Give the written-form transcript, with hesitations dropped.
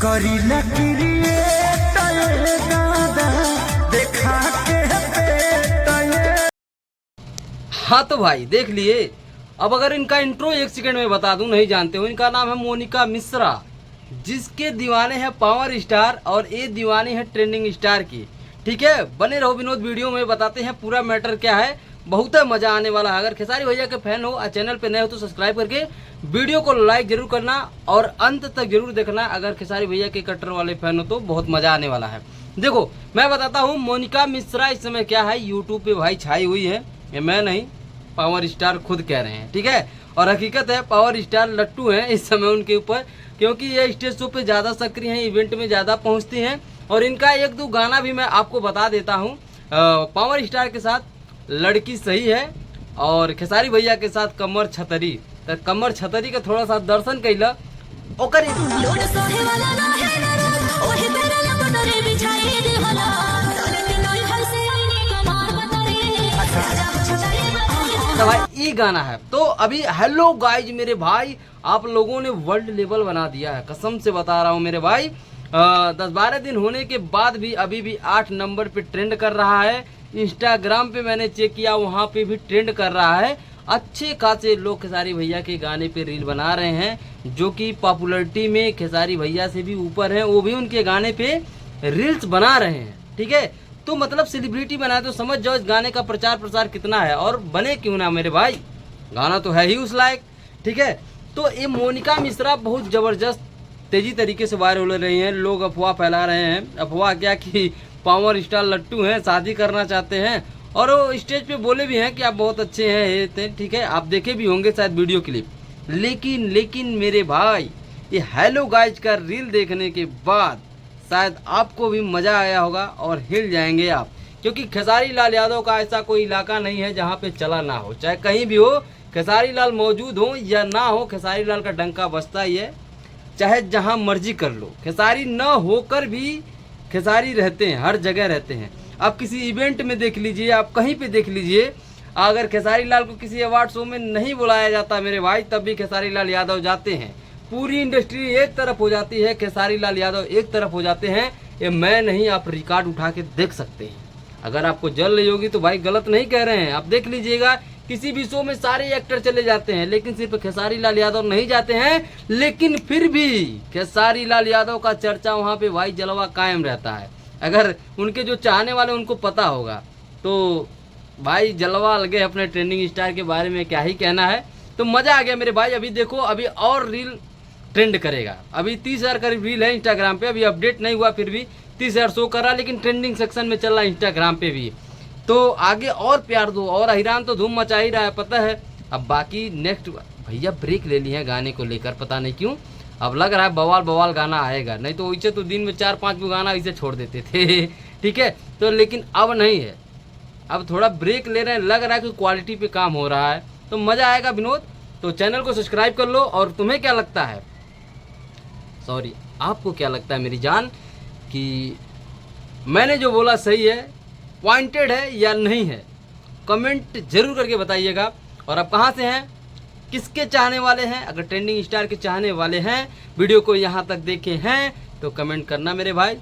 करी क्रिएट दादा देखा के हाँ तो भाई देख लिए। अब अगर इनका इंट्रो एक सेकंड में बता दूं, नहीं जानते हो, इनका नाम है मोनिका मिश्रा, जिसके दीवाने हैं पावर स्टार और ये दीवानी है ट्रेंडिंग स्टार की। ठीक है, बने रहो विनोद, वीडियो में बताते हैं पूरा मैटर क्या है, बहुत मजा आने वाला है। अगर खेसारी भैया के फैन हो और चैनल पे नए हो तो सब्सक्राइब करके वीडियो को लाइक जरूर करना और अंत तक जरूर देखना। अगर खेसारी भैया के कट्टर वाले फैन हो तो बहुत मजा आने वाला है। देखो मैं बताता हूँ, मोनिका मिश्रा इस समय क्या है, यूट्यूब पे भाई छाई हुई है, ये मैं नहीं, पावर स्टार खुद कह रहे हैं। ठीक है, और हकीकत है पावर स्टार लट्टू हैं इस समय उनके ऊपर, क्योंकि ये स्टेज शो पे ज़्यादा सक्रिय हैं, इवेंट में ज़्यादा पहुंचती हैं। और इनका एक दो गाना भी मैं आपको बता देता हूँ। पावर स्टार के साथ लड़की सही है और खेसारी भैया के साथ कमर छतरी, तो कमर छतरी का थोड़ा सा दर्शन कैला ओकर तो भाई ये गाना है। तो अभी हेलो गाइज मेरे भाई, आप लोगों ने वर्ल्ड लेवल बना दिया है, कसम से बता रहा हूँ मेरे भाई। 10-12 दिन होने के बाद भी अभी भी 8 नंबर पे ट्रेंड कर रहा है। इंस्टाग्राम पे मैंने चेक किया, वहाँ पे भी ट्रेंड कर रहा है। अच्छे खासे लोग खेसारी भैया के गाने पे रील बना रहे हैं, जो कि पॉपुलरिटी में खेसारी भैया से भी ऊपर हैं, वो भी उनके गाने पे रील्स बना रहे हैं। ठीक है, तो मतलब सेलिब्रिटी बनाए तो समझ जाओ इस गाने का प्रचार प्रसार कितना है, और बने क्यों ना मेरे भाई, गाना तो है ही उस लायक। ठीक है, तो ये मोनिका मिश्रा बहुत ज़बरदस्त तेजी तरीके से वायरल हो रही हैं। लोग अफवाह फैला रहे हैं, अफवाह क्या कि पावर स्टार लट्टू हैं, शादी करना चाहते हैं, और वो स्टेज पे बोले भी हैं कि आप बहुत अच्छे हैं ये। ठीक है, आप देखे भी होंगे शायद वीडियो क्लिप। लेकिन मेरे भाई, ये हेलो गाइज का रील देखने के बाद शायद आपको भी मज़ा आया होगा और हिल जाएंगे आप, क्योंकि खेसारी लाल यादव का ऐसा कोई इलाका नहीं है जहाँ पे चला ना हो। चाहे कहीं भी हो, खेसारी लाल मौजूद हो या ना हो, खेसारी लाल का डंका बजता ही है, चाहे जहाँ मर्जी कर लो। खेसारी न होकर भी खेसारी रहते हैं, हर जगह रहते हैं। आप किसी इवेंट में देख लीजिए, आप कहीं पे देख लीजिए, अगर खेसारी लाल को किसी अवार्ड शो में नहीं बुलाया जाता मेरे भाई, तब भी खेसारी लाल यादव जाते हैं। पूरी इंडस्ट्री एक तरफ हो जाती है, खेसारी लाल यादव एक तरफ हो जाते हैं। ये मैं नहीं, आप रिकॉर्ड उठा के देख सकते हैं। अगर आपको जल रही होगी तो भाई गलत नहीं कह रहे हैं, आप देख लीजिएगा, किसी भी शो में सारे एक्टर चले जाते हैं, लेकिन सिर्फ खेसारी लाल यादव नहीं जाते हैं। लेकिन फिर भी खेसारी लाल यादव का चर्चा वहाँ पे भाई जलवा कायम रहता है। अगर उनके जो चाहने वाले उनको पता होगा तो भाई जलवा लगे। अपने ट्रेंडिंग स्टार के बारे में क्या ही कहना है। तो मज़ा आ गया मेरे भाई। अभी देखो, अभी और रील ट्रेंड करेगा। अभी 30,000 का रील है इंस्टाग्राम पे, अभी अपडेट नहीं हुआ, फिर भी 30,000 शो कर रहा, लेकिन ट्रेंडिंग सेक्शन में चल रहा है इंस्टाग्राम पे भी। तो आगे और प्यार दो, और हिरान तो धूम मचा ही रहा है, पता है। अब बाकी नेक्स्ट भैया ब्रेक ले ली है गाने को लेकर, पता नहीं क्यों। अब लग रहा है बवाल गाना आएगा, नहीं तो वैसे तो दिन में 4-5 गाना इसे छोड़ देते थे। ठीक है, तो लेकिन अब नहीं है, अब थोड़ा ब्रेक ले रहे हैं, लग रहा है कि क्वालिटी पे काम हो रहा है, तो मज़ा आएगा विनोद। तो चैनल को सब्सक्राइब कर लो। और तुम्हें क्या लगता है, सॉरी आपको क्या लगता है मेरी जान, कि मैंने जो बोला सही है, पॉइंटेड है या नहीं है, कमेंट जरूर करके बताइएगा। और आप कहाँ से हैं, किसके चाहने वाले हैं, अगर ट्रेंडिंग स्टार के चाहने वाले हैं, वीडियो को यहाँ तक देखे हैं तो कमेंट करना मेरे भाई।